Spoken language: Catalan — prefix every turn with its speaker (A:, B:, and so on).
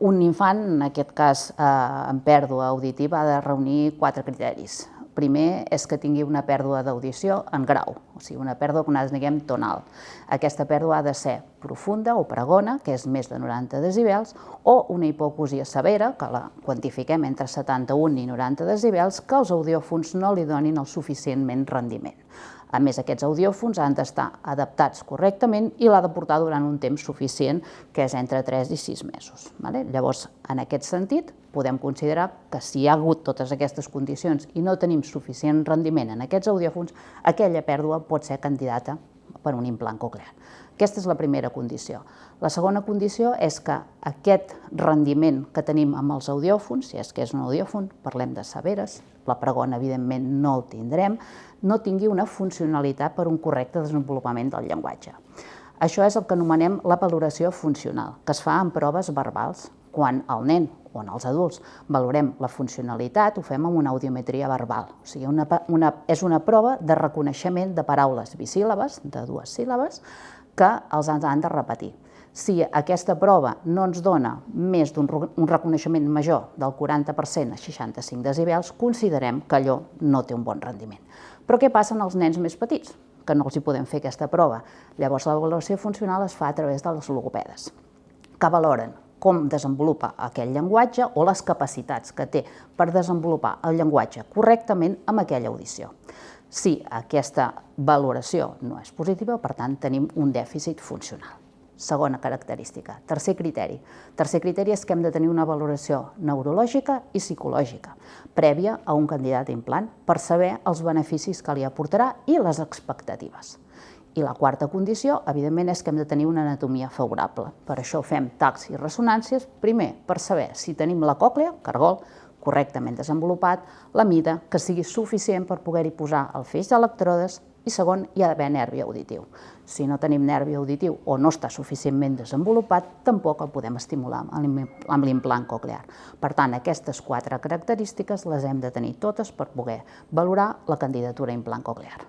A: Un infant, en aquest cas amb pèrdua auditiva, ha de reunir 4 criteris. Primer és que tingui una pèrdua d'audició en grau, o sigui, una pèrdua que nosaltres diguem tonal. Aquesta pèrdua ha de ser profunda o pregona, que és més de 90 decibels, o una hipocúsia severa, que la quantifiquem entre 71 i 90 decibels, que els audiòfons no li donin el suficientment rendiment. A més, aquests audiòfons han d'estar adaptats correctament i l'ha de portar durant un temps suficient, que és entre 3 i 6 mesos. Llavors, en aquest sentit, podem considerar que si hi ha hagut totes aquestes condicions i no tenim suficient rendiment en aquests audiòfons, aquella pèrdua pot ser candidata per un implant coclear. Aquesta és la primera condició. La segona condició és que aquest rendiment que tenim amb els audiòfons, si és que és un audiòfon, parlem de severes, la pregona evidentment no el tindrem, no tingui una funcionalitat per un correcte desenvolupament del llenguatge. Això és el que anomenem la valoració funcional, que es fa en proves verbals. Quan el nen o en els adults valorem la funcionalitat, ho fem amb una audiometria verbal. O sigui, és una prova de reconeixement de paraules bisíl·labes, de 2 síl·labes, que els han de repetir. Si aquesta prova no ens dona més d'un reconeixement major del 40% a 65 decibels, considerem que allò no té un bon rendiment. Però què passa amb els nens més petits? Que no els hi podem fer aquesta prova. Llavors, la valoració funcional es fa a través de les logopedes, que valoren com desenvolupa aquell llenguatge o les capacitats que té per desenvolupar el llenguatge correctament amb aquella audició. Si aquesta valoració no és positiva, per tant, tenim un dèficit funcional. Segona característica. Tercer criteri. Tercer criteri és que hem de tenir una valoració neurològica i psicològica prèvia a un candidat a implant per saber els beneficis que li aportarà i les expectatives. I la quarta condició, evidentment, és que hem de tenir una anatomia favorable. Per això fem tacs i ressonàncies, primer, per saber si tenim la còclea, cargol, correctament desenvolupat, la mida, que sigui suficient per poder-hi posar el feix d'electrodes, i segon, hi ha d'haver nervi auditiu. Si no tenim nervi auditiu o no està suficientment desenvolupat, tampoc el podem estimular amb l'implant coclear. Per tant, aquestes 4 característiques les hem de tenir totes per poder valorar la candidatura a implant coclear.